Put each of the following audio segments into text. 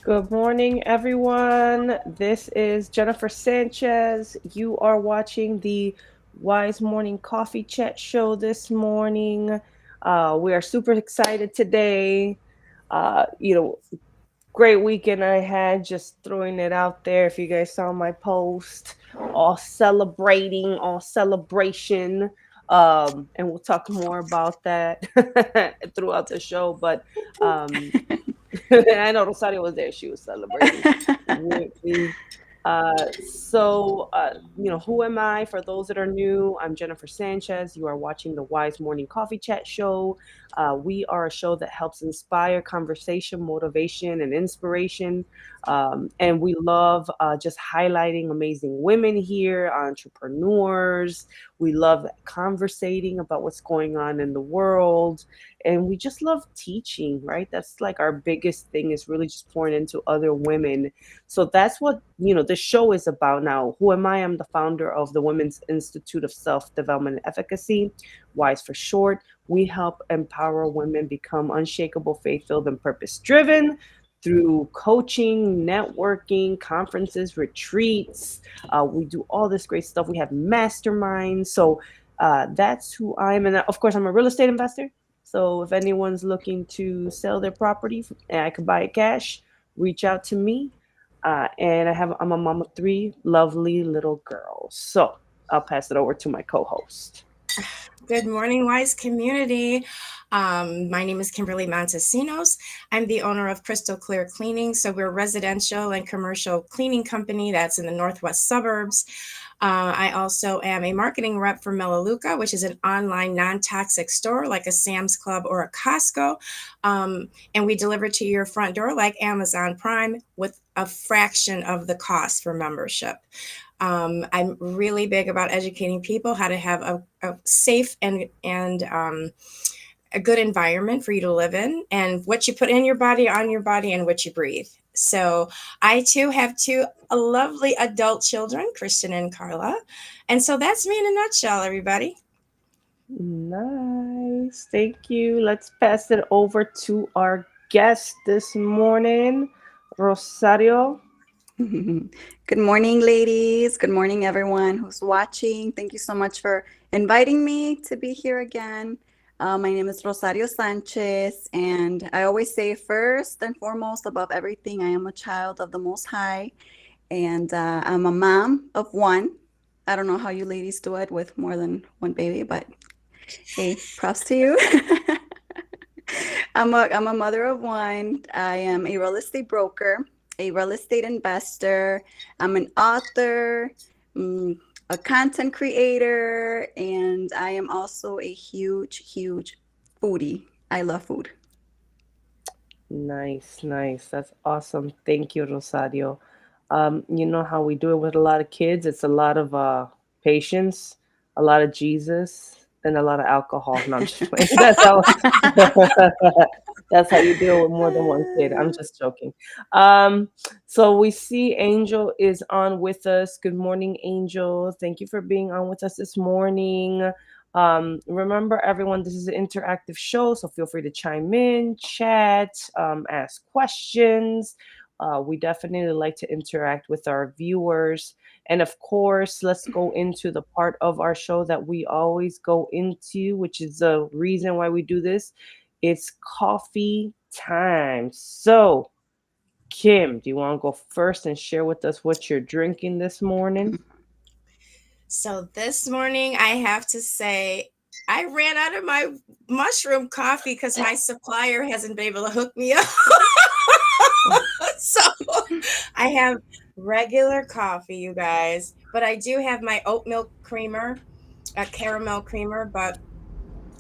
Good morning, everyone. This is Jennifer Sanchez. You are watching the Wise Morning Coffee Chat Show this morning. We are super excited today. Uh, you know, Great weekend I had, just throwing it out there. If you guys saw my post, all celebration. And we'll talk more about that throughout the show. But um, I know Rosario was there. She was celebrating with me. Who am I? For those that are new, I'm Jennifer Sanchez. You are watching the Wise Morning Coffee Chat Show. We are a show that helps inspire conversation, motivation, and inspiration. And we love just highlighting amazing women here, entrepreneurs. We love conversating about what's going on in the world, and we just love teaching, right? That's like our biggest thing, is really just pouring into other women. So that's what the show is about. Now, who am I? I'm the founder of the Women's Institute of Self-Development and Efficacy, WISE for short. We help empower women become unshakable, faith-filled, and purpose-driven through coaching, networking, conferences, retreats. We do all this great stuff. We have masterminds. So that's who I am. And of course, I'm a real estate investor. So if anyone's looking to sell their property and I could buy it cash, reach out to me. I'm a mom of three lovely little girls. So I'll pass it over to my co-host. Good morning, Wise community. My name is Kimberly Montesinos. I'm the owner of Crystal Clear Cleaning. So we're a residential and commercial cleaning company that's in the northwest suburbs. I also am a marketing rep for Melaleuca, which is an online non-toxic store like a Sam's Club or a Costco. And we deliver to your front door like Amazon Prime with a fraction of the cost for membership. I'm really big about educating people how to have a safe and a good environment for you to live in, and what you put in your body, on your body, and what you breathe. So I too have two lovely adult children, Christian and Carla. And so that's me in a nutshell, everybody. Nice. Thank you. Let's pass it over to our guest this morning, Rosario. Good morning, ladies. Good morning, everyone who's watching. Thank you so much for inviting me to be here again. My name is Rosario Sanchez, and I always say first and foremost, above everything, I am a child of the Most High, and I'm a mom of one. I don't know how you ladies do it with more than one baby, but hey, props to you. I'm a mother of one. I am a real estate broker, a real estate investor. I'm an author, mm, a content creator, and I am also a huge foodie. I love food. Nice, nice. That's awesome. Thank you, Rosario. You know how we do it with a lot of kids? It's a lot of patience, a lot of Jesus, and a lot of alcohol. No, I'm just playing. That's how you deal with more than one kid. I'm just joking. Um, so we see Angel is on with us. Good morning, Angel. Thank you for being on with us this morning. Remember, everyone, this is an interactive show, so feel free to chime in, chat, ask questions. We definitely like to interact with our viewers. And of course, let's go into the part of our show that we always go into, which is the reason why we do this. It's coffee time. So, Kim, do you want to go first and share with us what you're drinking this morning? So this morning, I have to say, I ran out of my mushroom coffee because my supplier hasn't been able to hook me up. So I have regular coffee, you guys, but I do have my oat milk creamer, a caramel creamer, but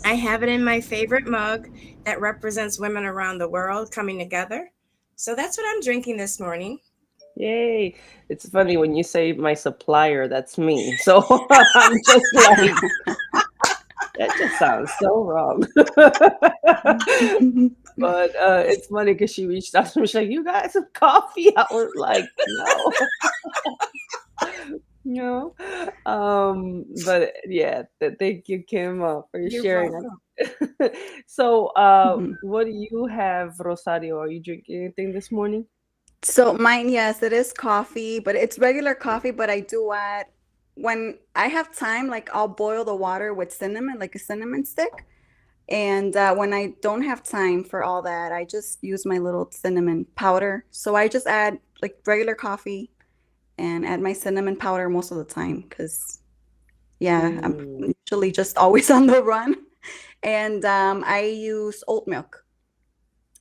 I have it in my favorite mug that represents women around the world coming together. So that's what I'm drinking this morning. Yay. It's funny when you say my supplier, that's me. So I'm just like, that just sounds so wrong. But it's funny because she reached out to me. She's like, "You guys have coffee?" I was like, "No, no." But yeah, thank you, Kim, for You're sharing. welcome. So, Mhm. what do you have, Rosario? Are you drinking anything this morning? So mine, yes, it is coffee, but it's regular coffee, but I do add when I have time, like I'll boil the water with cinnamon, like a cinnamon stick. And when I don't have time for all that, I just use my little cinnamon powder. So I just add like regular coffee and add my cinnamon powder most of the time because, yeah, I'm Mm. usually just always on the run. And I use oat milk.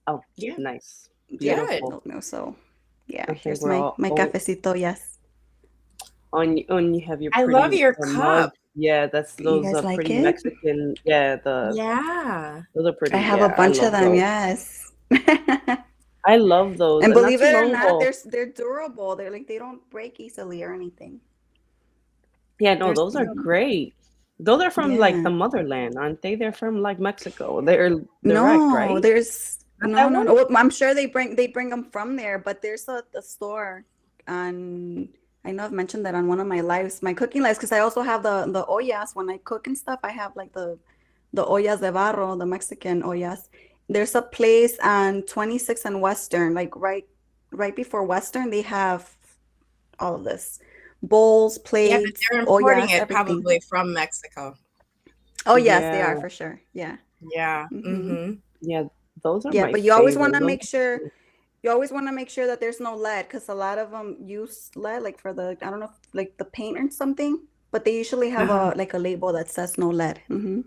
Oh, Yeah, nice. Yeah, good. Beautiful. oat milk. So, yeah, I think here's we're all my cafecito. Yes. on you have your I love pretty your mug. cup. Yeah, that's You those guys like pretty it? Mexican. Yeah, Yeah. those are I pretty. have a Yeah, I bunch of love them. those. Yes. I love those. And And not believe too it or long not, ago. they're durable. They're like they don't break easily or anything. Yeah, no, They're those are Mhm. great. Those are from like Yeah. the motherland, aren't they? They're from like Mexico. They're direct, No, right? there's Not that no. one? Well, I'm sure they bring them from there, but there's a store on. I know I've mentioned that on one of my lives, my cooking lives, because I also have the ollas when I cook and stuff. I have like the ollas de barro, the Mexican ollas. There's a place on 26 and Western, like right before Western. They have all of this, bowls, Yeah, but plates, they're importing ollas, it everything. probably from Mexico. Oh yes, they are Yeah, for sure. Yeah. Yeah. Hmm. Mm-hmm. yeah, those are Yeah, my but you always want favorite. to Those make sure that there's no lead because a lot of them use lead like for the I don't know like the paint or something, but they usually have Uh-huh. a like a label that says no lead. Hmm.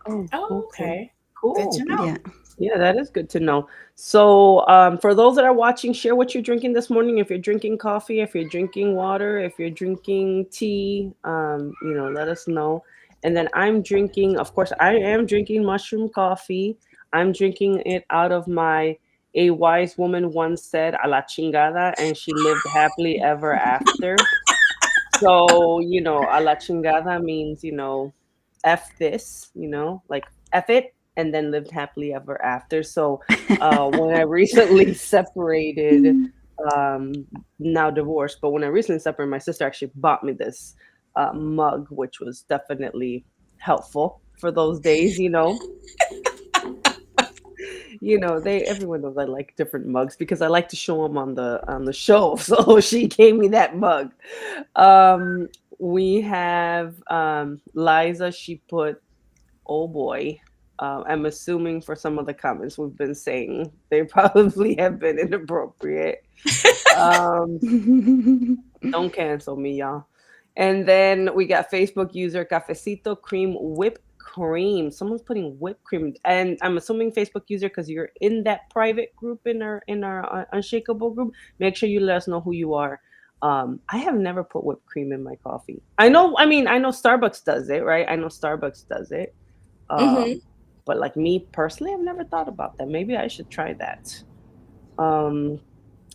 Oh, Oh, okay. okay. Good to Cool. know. Yeah. Yeah, that is good to know. So, for those that are watching, share what you're drinking this morning. If you're drinking coffee, if you're drinking water, if you're drinking tea, let us know. And then I'm drinking, of course, I am drinking mushroom coffee. I'm drinking it out of my a wise woman once said, a la chingada, and she lived happily ever after. So, a la chingada means, F this, like F it, and then lived happily ever after. So, when I recently separated, um, now divorced, but when I recently separated, my sister actually bought me this mug, which was definitely helpful for those days, they everyone knows I like different mugs because I like to show them on the show. So she gave me that mug. Um, we have Liza. She put, oh boy. I'm assuming for some of the comments we've been saying, they probably have been inappropriate. Um, don't cancel me, y'all. And then we got Facebook user Cafecito Cream Whipped Cream. Someone's putting whipped cream, and I'm assuming Facebook user because you're in that private group in our Unshakable group. Make sure you let us know who you are. I have never put whipped cream in my coffee. I know. I mean, I know Starbucks does it, right? I know Starbucks does it. Mm-hmm. But like me personally, I've never thought about that. Maybe I should try that. Um,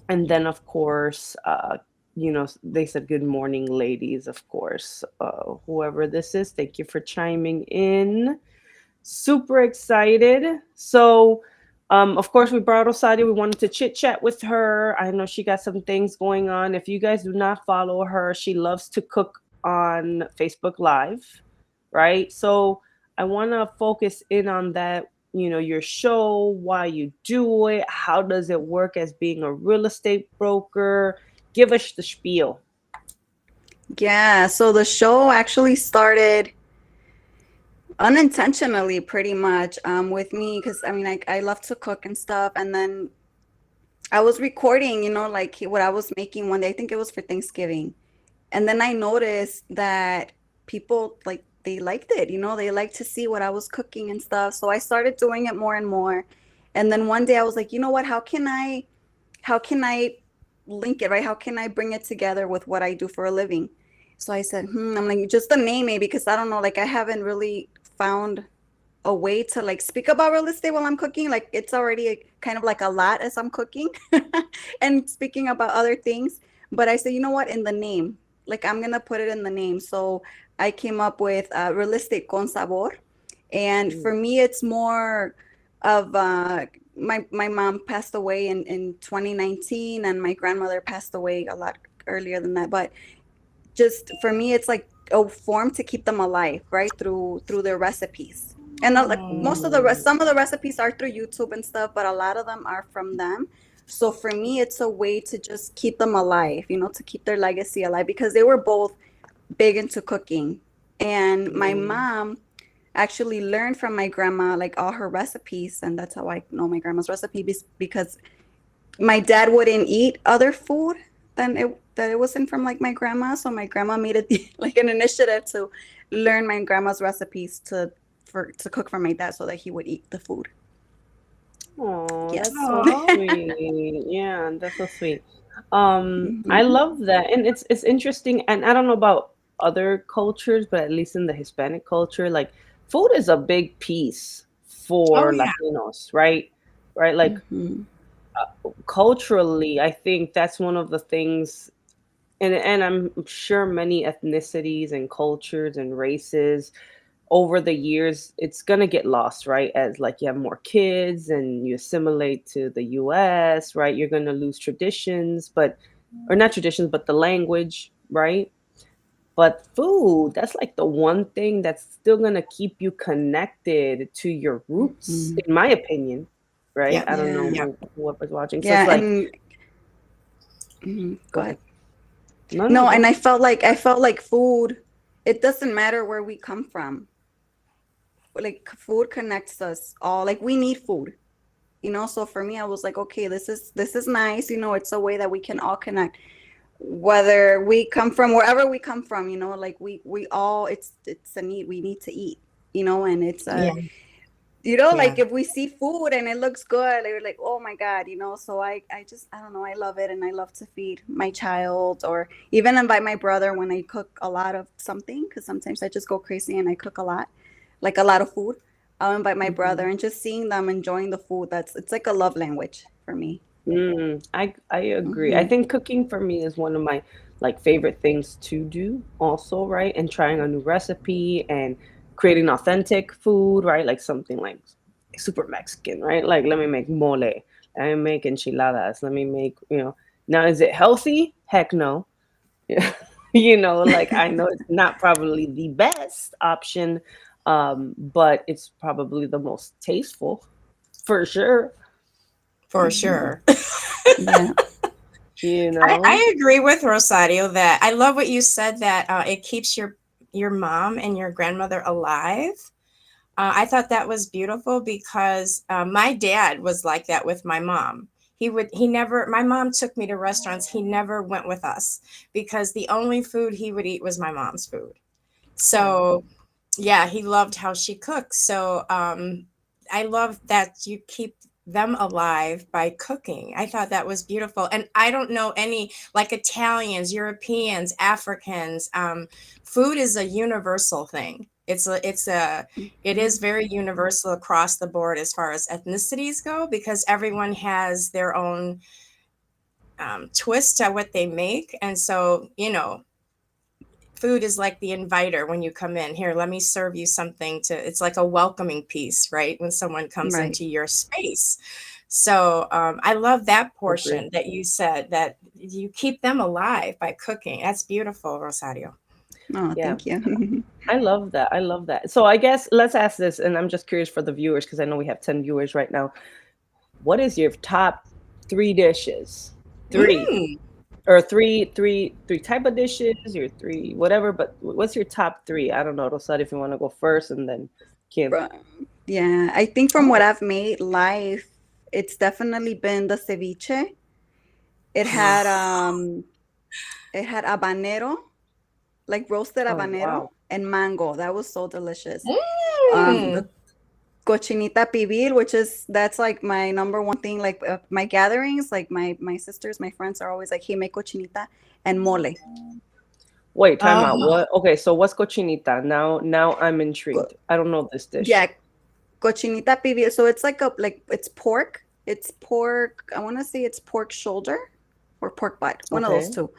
and then of course they said good morning ladies, of course, whoever this is, thank you for chiming in. Super excited. So of course we brought Rosario, we wanted to chit chat with her. I know she got some things going on. If you guys do not follow her, she loves to cook on Facebook Live, right? So I want to focus in on that, your show, why you do it, how does it work as being a real estate broker. Give us the spiel. Yeah, so the show actually started unintentionally pretty much with me because I mean I love to cook and stuff, and then I was recording, like what I was making one day. I think it was for Thanksgiving. And then I noticed that people like they liked it, they liked to see what I was cooking and stuff. So I started doing it more and more. And then one day I was like, you know what, how can I link it, right? How can I bring it together with what I do for a living? So I said, I'm like, just the name maybe, because I don't know, like I haven't really found a way to like speak about real estate while I'm cooking. Like it's already kind of like a lot as I'm cooking and speaking about other things. But I said, you know what, in the name, like I'm gonna put it in the name. So I came up with real estate con sabor. And Mm. for me, it's more of my mom passed away in 2019, and my grandmother passed away a lot earlier than that. But just for me it's like a form to keep them alive, right, through their recipes. And like most of the Mm. some of the recipes are through YouTube and stuff, but a lot of them are from them. So for me, it's a way to just keep them alive, to keep their legacy alive because they were both big into cooking. And my Mm. mom actually learned from my grandma like all her recipes, and that's how I know my grandma's recipes because my dad wouldn't eat other food than it wasn't from like my grandma. So my grandma made it like an initiative to learn my grandma's recipes to cook for my dad so that he would eat the food. Oh, that's Yes. so Oh, sweet. Yeah, that's so sweet. I Mhm. love that. And it's interesting, and I don't know about other cultures, but at least in the Hispanic culture, like food is a big piece oh for yeah, Latinos, right? Right? Like Mhm. culturally, I think that's one of the things, and I'm sure many ethnicities and cultures and races over the years it's gonna get lost, right? As like you have more kids and you assimilate to the US, right? You're gonna lose traditions, but or not traditions, but the language, right? But food, that's like the one thing that's still gonna keep you connected to your roots, Mhm. in my opinion, right? yeah, I don't know Yeah. yeah. whoever's watching. So it's Yeah. like, And go go ahead. ahead. No, no, No, go and ahead. I felt like food, it doesn't matter where we come from. Like food connects us all. Like we need food. So for me I was like, okay, this is nice. It's a way that we can all connect, whether we come from wherever we come from. Like we all, it's a need. We need to eat. And it's Yeah, a, yeah. like if we see food and it looks good, like we're like, oh my God. So I don't know, I love it, and I love to feed my child or even invite my brother when I cook a lot of something, because sometimes I just go crazy and I cook a lot, like a lot of food. I'll invite my brother, Mhm. and just seeing them enjoying the food, it's like a love language for me. I agree. I Hmm. think cooking for me is one of my like favorite things to do also, right? And trying a new recipe and creating authentic food, right? Like something like super Mexican, right? Like let me make mole, let me make enchiladas, let me make, now is it healthy? Heck no. Like I know it's not probably the best option, but it's probably the most tasteful for sure, For Hmm. sure. Yeah. you I, know? I agree with Rosario that I love what you said that it keeps your mom and your grandmother alive. I thought that was beautiful because my dad was like that with my mom. He never, my mom took me to restaurants. He never went with us because the only food he would eat was my mom's food. Oh. So yeah, he loved how she cooks. So I love that you keep them alive by cooking. I thought that was beautiful. And I don't know any like Italians, Europeans, Africans. Food is a universal thing. It is Hmm. very universal across the board as far as ethnicities go because everyone has their own twist to what they make. And so, food is like the inviter when you come in. Here, let me serve you something it's like a welcoming piece, right? When someone comes Right. into your space. So I love that Agree. portion that you said that you keep them alive by cooking. That's beautiful, Rosario. Oh, Yeah. thank you. I love that. I love that. So I guess let's ask this, and I'm just curious for the viewers because I know we have 10 viewers right now. What is your top three dishes? Three Mm. or three type of dishes, your three whatever. But what's your top three? I don't know, Rosada, if you want to go first, and then Kim. Fro- Yeah, I think from what Oh, I've made live, it's definitely been the ceviche. It yeah. had habanero, like roasted Oh habanero wow. and mango. That was so delicious. Mm. The cochinita pibil, that's like my number one thing. Like my gatherings, like my sisters, my friends are always like, "Hey, make cochinita and mole." Wait, time out. Oh, What? Okay, so what's cochinita? Now I'm Co- intrigued. I don't know this dish. yeah, cochinita pibil. So it's like it's pork. It's pork. I want to say it's pork shoulder or pork butt, one of those Okay. two.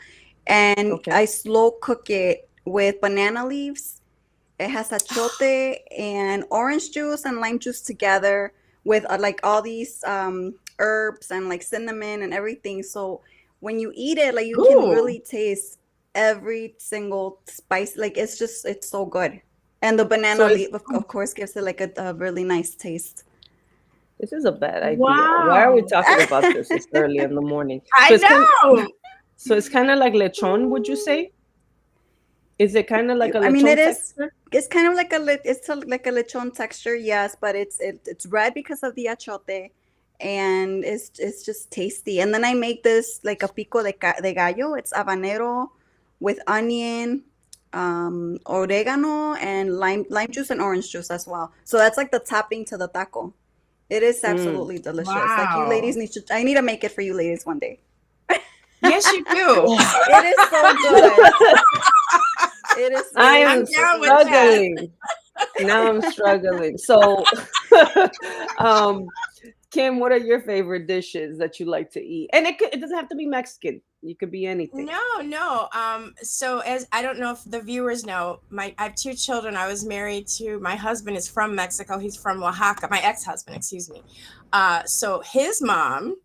And Okay. I slow cook it with banana leaves. It has achote and orange juice and lime juice together with like all these herbs and like cinnamon and everything. So when you eat it, like you can ooh. really taste every single spice. Like it's so good. And the So banana is leaf, of course, gives it like a really nice taste. This is a bad idea. Why are we Wow. talking about this early in the morning? I know. So it's kind of like lechon, would you say? Is it kind of like a I mean, it lechon is. texture? It's kind of like like a lechon texture, yes, but it's red because of the achote, and it's just tasty. And then I make this like a pico de gallo. It's habanero with onion, oregano, and lime juice and orange juice as well. So that's like the topping to the taco. It is Mm. absolutely delicious. Like you ladies Wow. need to. I need to make it for you ladies one day. Yes, you do. It is so good. It is I really I'm am super down with that. delicious. struggling. Now I'm struggling. So, um, Kim, what are your favorite dishes that you like to eat? And it doesn't have to be Mexican. You could be anything. No, no. So as I don't know if the viewers know, I have two children. I was married to my husband is from Mexico. He's from Oaxaca. My ex-husband, excuse me. So his mom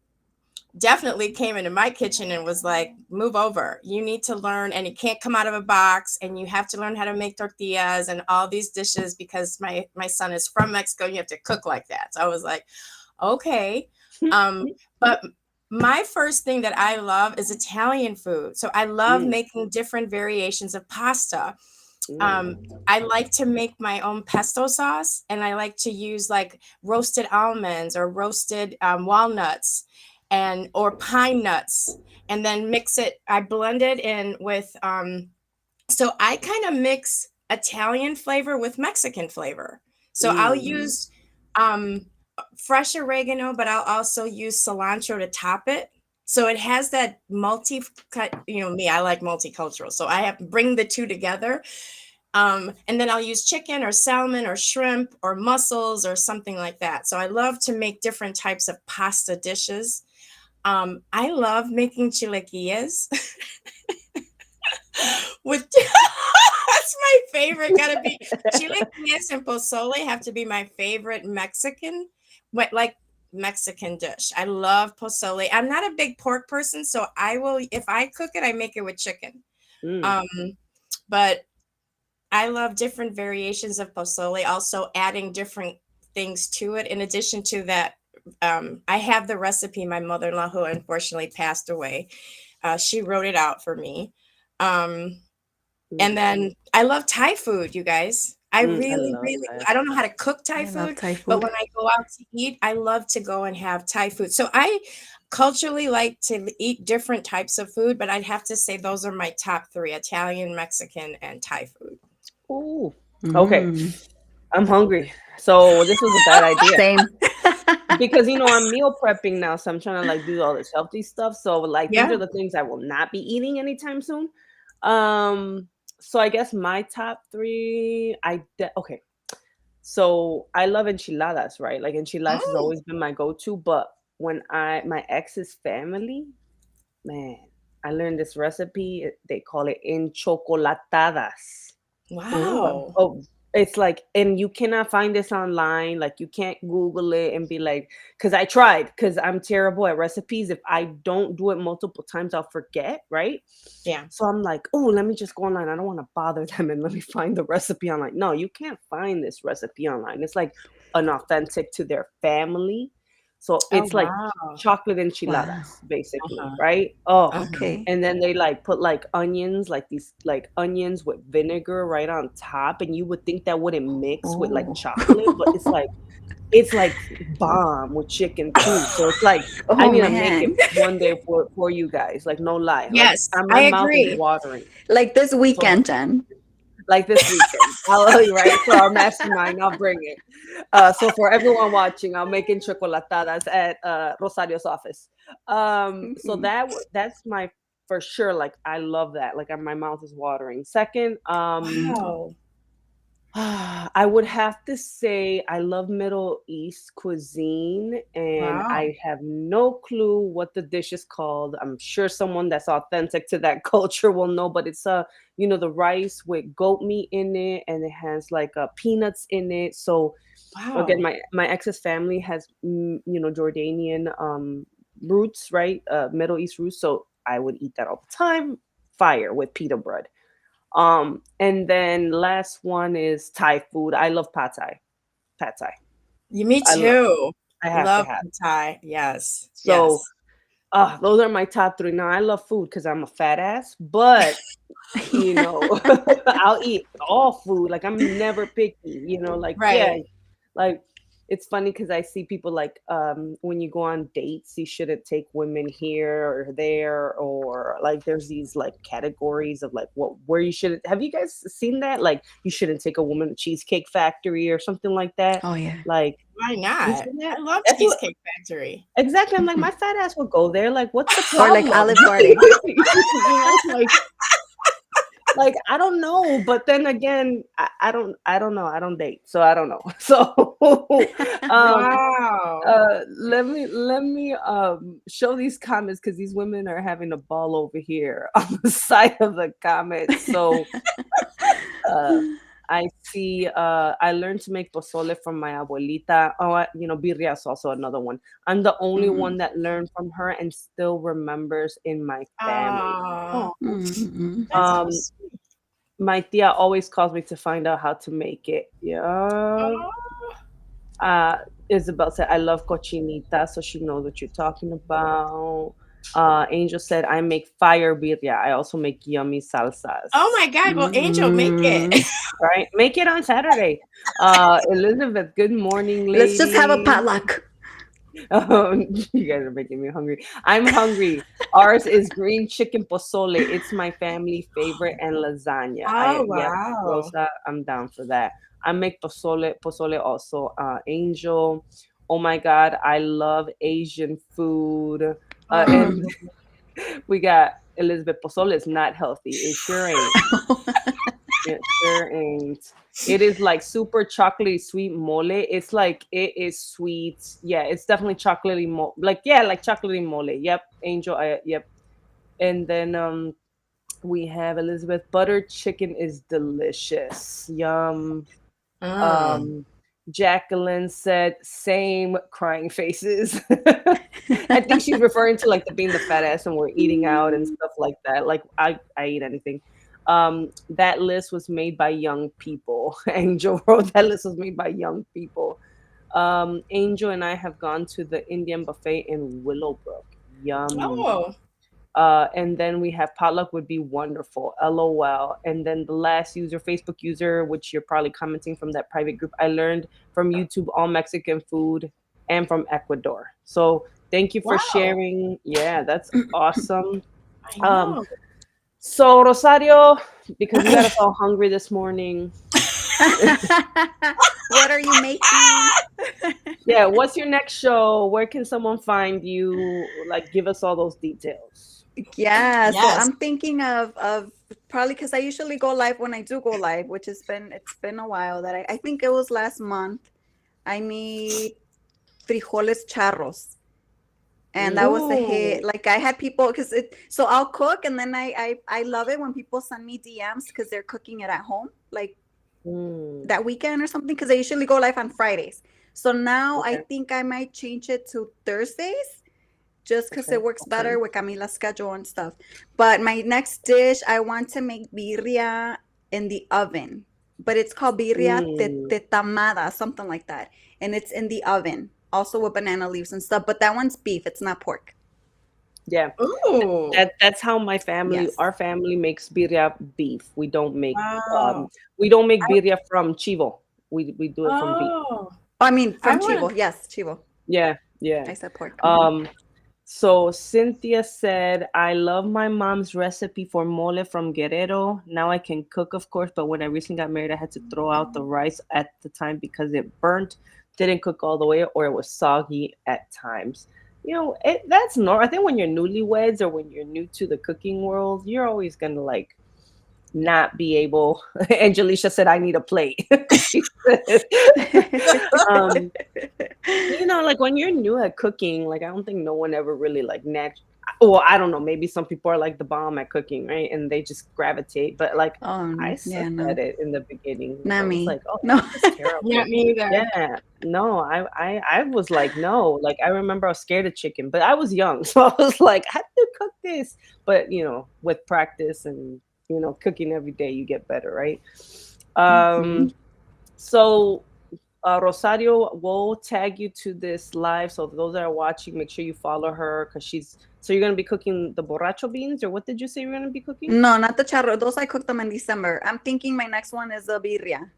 definitely came into my kitchen and was like, move over. You need to learn, and you can't come out of a box, and you have to learn how to make tortillas and all these dishes because my son is from Mexico. You have to cook like that. So I was like, okay. But my first thing that I love is Italian food. So I love Mm, making different variations of pasta. mm, I like to make my own pesto sauce, and I like to use like roasted almonds or roasted walnuts and or pine nuts, and then mix it. I blend it in with so I kind of mix Italian flavor with Mexican flavor. So I'll mm. use um, fresh oregano, but I'll also use cilantro to top it. So it has that multi cut, me, I like multicultural. So I have to bring the two together. And then I'll use chicken or salmon or shrimp or mussels or something like that. So I love to make different types of pasta dishes. I love making chilaquiles with that's my favorite. Gotta be chilaquiles and pozole have to be my favorite Mexican, like Mexican dish. I love pozole. I'm not a big pork person, so I will if I cook it, I make it with chicken. Mm. Um, but I love different variations of pozole, also adding different things to it. In addition to that, I have the recipe. My mother-in-law, who unfortunately passed away, she wrote it out for me. Um, and Mm. then I love Thai food, you guys. I I really, love really, that. I don't know how to cook Thai I love food, Thai but food. when I go out to eat, I love to go and have Thai food. So I culturally like to eat different types of food, but I'd have to say those are my top three: Italian, Mexican, and Thai food. Ooh. Okay. Mm. I'm hungry. So this was a bad idea Same. because I'm meal prepping now, so I'm trying to like do all this healthy stuff. So like these Yeah. are the things I will not be eating anytime soon. Um, so I guess my top three, okay. So I love enchiladas, right? Like enchiladas has Mm. always been my go-to, but when my ex's family, man, I learned this recipe. They call it enchocolatadas. Wow. Oh, it's like, and you cannot find this online. Like, you can't Google it and be like, because I tried, because I'm terrible at recipes. If I don't do it multiple times, I'll forget, right? Yeah. So I'm like, oh, let me just go online. I don't want to bother them and let me find the recipe online. No, you can't find this recipe online. It's like an authentic to their family. So Oh, it's like wow. chocolate Wow. enchiladas, basically, Uh-huh. right? Oh, Uh-huh. Okay. and then they like put like onions, like these like onions with vinegar right on top, and you would think that wouldn't mix with like Oh. chocolate, but it's like bomb with chicken too. So it's like I Oh need to make it man. one day for you guys. Like no lie, like Yes, my I mouth is agree. watering. Like this So weekend, Jen. like this weekend, I'll right for our mastermind, I'll bring it. So for everyone watching, I'm making chocolatadas at Rosario's office. So Mhm. that's my for sure. Like I love that. Like my mouth is watering. Second, Mhm. Wow. I would have to say I love Middle East cuisine, and Wow. I have no clue what the dish is called. I'm sure someone that's authentic to that culture will know, but it's the rice with goat meat in it, and it has like peanuts in it. So again, Wow. my ex's family has Jordanian roots, right? Middle East roots. So I would eat that all the time. Fire with pita bread. And then last one is Thai food. I love pad Thai. Pad Thai. Me I love too. I have to Love have. pad thai. Yes. So, Yes. those are my top three. Now, I love food because I'm a fat ass, but you know, I'll eat all food. Like I'm never picky, like yeah, Right. like it's funny because I see people like when you go on dates, you shouldn't take women here or there, or like there's these like categories of like what where you shouldn't have you guys seen that? Like you shouldn't take a woman to Cheesecake Factory or something like that. Oh yeah. Like Why you not? seen that? I love That's what Cheesecake Factory. exactly. I'm like, Mhm. my fat ass would go there. Like, what's the Or like problem? Olive Garden. Like I don't know, but then again, I don't know. I don't date, so I don't know. So um Wow. let me show these comments because these women are having a ball over here on the side of the comments. So uh I see I learned to make pozole from my abuelita. Oh, birria is also another one. I'm the only Mhm. one that learned from her and still remembers in my family. Oh, Oh. Mhm. that's so Um sweet. my tia always calls me to find out how to make it. Yeah. Oh, Uh, Isabel said, I love cochinita, so she knows what you're talking about. Angel said, I make fire birria. I also make yummy oh salsas. my God. Well, Angel, make Mm. it. Right? Make it on Saturday. Elizabeth, good morning, Let's just have a lady. potluck. You guys are making me hungry. I'm hungry. Ours is green chicken pozole. It's my family favorite and lasagna. Oh, Yep, wow. Rosa, I'm down for that. I make pozole also. Angel, oh my God, I love Asian food. Oh, And Mhm. we got Elizabeth, pozole is not healthy. It sure ain't. It sure ain't. It is like super chocolatey sweet mole. It's like it is sweet. Yeah, it's definitely chocolatey like yeah, like chocolatey mole. Yep, Angel. Yep. And then we have Elizabeth. Buttered chicken is delicious. Yum. mm. Um, Jacqueline said same crying faces. I think she's referring to like the being the fat ass and we're eating out and stuff like that. Like I eat anything. That list was made by young people. Angel wrote that list was made by young people. Angel and I have gone to the Indian buffet in Willowbrook. Yum. Oh, And then we have potluck would be wonderful. LOL. And then the last user, Facebook user, which you're probably commenting from that private group, I learned from YouTube all Mexican food and from Ecuador. So thank you for wow. sharing. Yeah, that's awesome. I Um, know. so Rosario, because you got us all hungry this morning. What are you making? Yeah, what's your next show? Where can someone find you? Like, give us all those details. Yeah, so Yes. I'm thinking of probably because I usually go live when I do go live, which it's been a while that I think it was last month. I made frijoles charros. And that was a hit. Ooh. Like I had people because it so I'll cook and then I love it when people send me DMs because they're cooking it at home, like Mm, that weekend or something, because I usually go live on Fridays. So now I okay. think I might change it to Thursdays just because Okay. it works Okay. better with Camila's schedule and stuff. But my next dish, I want to make birria in the oven, but it's called birria Mm, tetamada, something like that. And it's in the oven, also with banana leaves and stuff. But that one's beef, it's not pork. yeah. Ooh. That's how Yes. our family makes birria beef. Wow. We don't make I, birria from chivo. We do it from beef. oh, Oh, I mean, I from want Chivo. Yes, Chivo. Yeah, yeah. I said pork. Mhm. Um, so Cynthia said, I love my mom's recipe for mole from Guerrero. Now I can cook, of course, but when I recently got married, I had to throw out the rice at the time because it burnt, didn't cook all the way, or it was soggy at times. That's normal. I think when you're newlyweds or when you're new to the cooking world, you're always gonna like not be able. Angelica said, I need a plate. She said, um, like when you're new at cooking, like I don't think no one ever really like well, I don't know, maybe some people are like the bomb at cooking, right? And they just gravitate. But like I Yeah, sucked at no, it in the beginning. Like I not was me. like, oh, No. this is not terrible. me either. Yeah. No, I was like, no. Like I remember I was scared of chicken, but I was young. So I was like, how do you cook this? But with practice and cooking every day, you get better, right? Mhm. Um, so Rosario will tag you to this live. So those that are watching, make sure you follow her because she's. So you're gonna be cooking the borracho beans, or what did you say you're gonna be cooking? No, not the charro. Those I cooked them in December. I'm thinking my next one is the birria.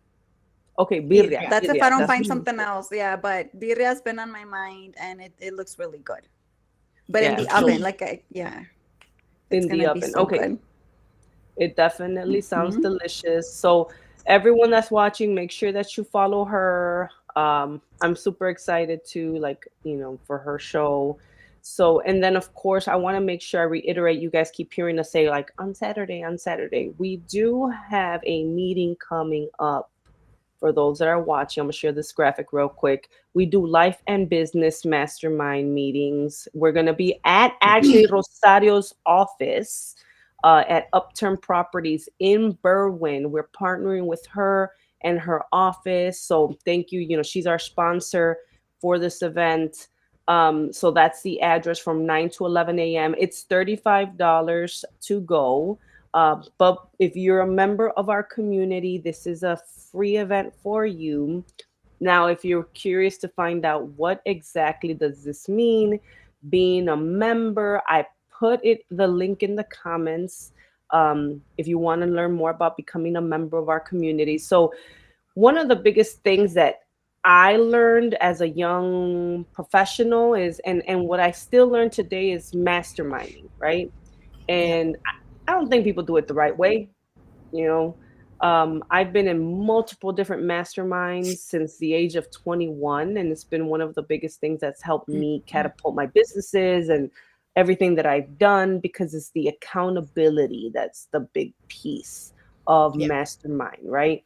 Okay, birria, Birria. That's if I birria. don't That's find what, something else. Yeah, but birria's been on my mind and it looks really good. But in yeah. the So oven, yeah, it's in the gonna be oven. so Okay, good. it definitely sounds Hmm. delicious. So everyone that's watching, make sure that you follow her. I'm super excited to for her show. So and then of course I want to make sure I reiterate. You guys keep hearing us say like on Saturday, on Saturday. We do have a meeting coming up. For those that are watching, I'm gonna share this graphic real quick. We do life and business mastermind meetings. We're gonna be at actually Rosario's office at Upturn Properties in Berwyn. We're partnering with her and her office. So thank you. You know, she's our sponsor for this event. So that's the address from 9 to 11 a.m. It's $35 to go. But if you're a member of our community, this is a free event for you. Now, if you're curious to find out what exactly does this mean, being a member, I put the link in the comments if you want to learn more about becoming a member of our community. So, one of the biggest things that I learned as a young professional is, and what I still learn today is masterminding, right? Yep. And I don't think people do it the right way. You know, I've been in multiple different masterminds since the age of 21, and it's been one of the biggest things that's helped me catapult my businesses and everything that I've done because it's the accountability that's the big piece of Yep. mastermind, right?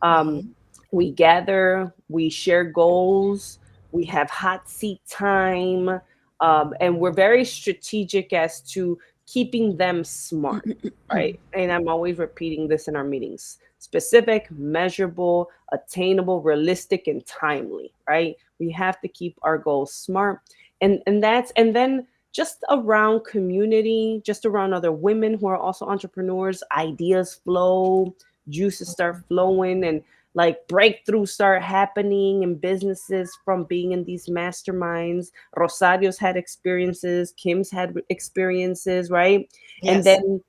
Um, Hmm. we gather, we share goals, we have hot seat time, and we're very strategic as to keeping them smart, right? And I'm always repeating this in our meetings: specific, measurable, attainable, realistic, and timely, right? We have to keep our goals smart. And then just around community, just around other women who are also entrepreneurs, ideas flow, juices start flowing, and like breakthroughs start happening in businesses from being in these masterminds. Rosario's had experiences, Kim's had experiences, right? And Yes. then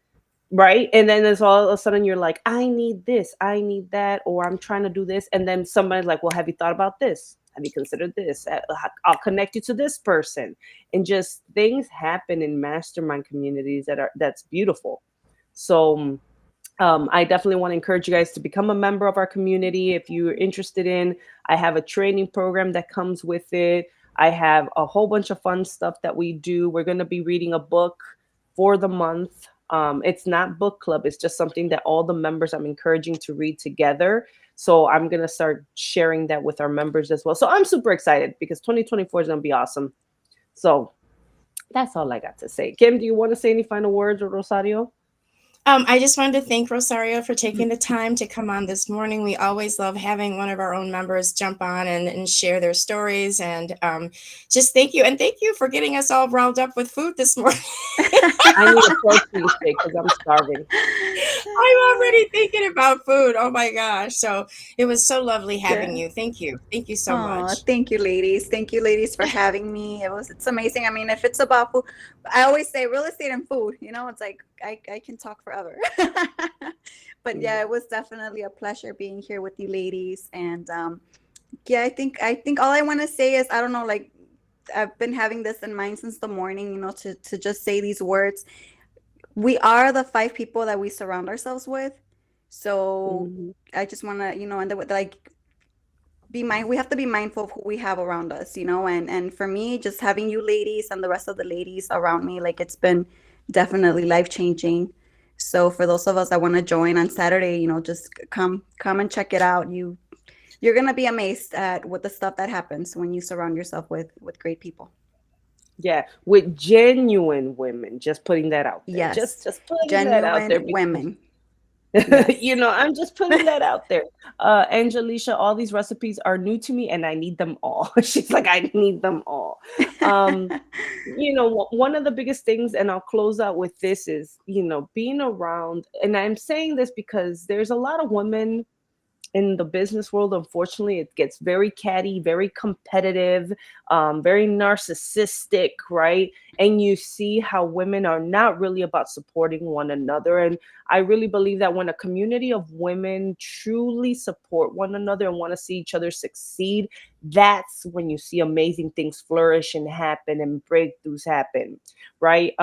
right, and then there's all of a sudden you're like, I need this, I need that, or I'm trying to do this, and then somebody's like, well, have you thought about this? Have you considered this? I'll connect you to this person. And just things happen in mastermind communities that's beautiful. So I definitely want to encourage you guys to become a member of our community if you're interested in. I have a training program that comes with it. I have a whole bunch of fun stuff that we do. We're going to be reading a book for the month. It's not book club, it's just something that all the members I'm encouraging to read together. So I'm going to start sharing that with our members as well. So I'm super excited because 2024 is going to be awesome. So that's all I got to say. Kim, do you want to say any final words, or Rosario? I just wanted to thank Rosario for taking the time to come on this morning. We always love having one of our own members jump on and share their stories. And just thank you. And thank you for getting us all riled up with food this morning. I need a protein shake because I'm starving. I'm already thinking about food. Oh my gosh. So it was so lovely having Yeah. you. Thank you. Thank you so Oh, much. thank you, ladies. Thank you, ladies, for having me. It's amazing. I mean, if it's about food, I always say real estate and food, it's like I can talk forever. But yeah, it was definitely a pleasure being here with you ladies. And yeah, I think all I want to say is, I don't know, like I've been having this in mind since the morning, to just say these words. We are the 5 people that we surround ourselves with. So Mhm. I just want to, and like we have to be mindful of who we have around us, and for me, just having you ladies and the rest of the ladies around me, like it's been definitely life changing. So for those of us that want to join on Saturday, just come and check it out. You're gonna be amazed at what the stuff that happens when you surround yourself with great people. Yeah, with genuine women. Just putting that out there. Yes, Just putting that out genuine there because women. Yes. I'm just putting that out there. Angelicia, all these recipes are new to me and I need them all. She's like, I need them all. Um, one of the biggest things, and I'll close out with this, is, being around, and I'm saying this because there's a lot of women in the business world, unfortunately, it gets very catty, very competitive, very narcissistic, right? And you see how women are not really about supporting one another. And I really believe that when a community of women truly support one another and want to see each other succeed, that's when you see amazing things flourish and happen and breakthroughs happen, right?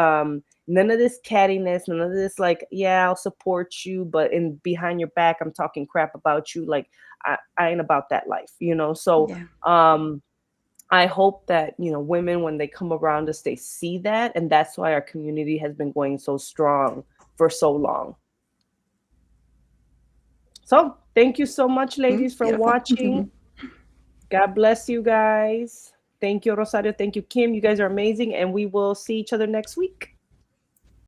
None of this cattiness, none of this like, yeah, I'll support you, but in behind your back, I'm talking crap about you. Like I ain't about that life, you know. So Yeah. I hope that, you know, women when they come around us, they see that, and that's why our community has been going so strong for so long. So thank you so much, ladies, for Beautiful. watching. God bless you guys. Thank you, Rosario. Thank you, Kim. You guys are amazing, and we will see each other next week.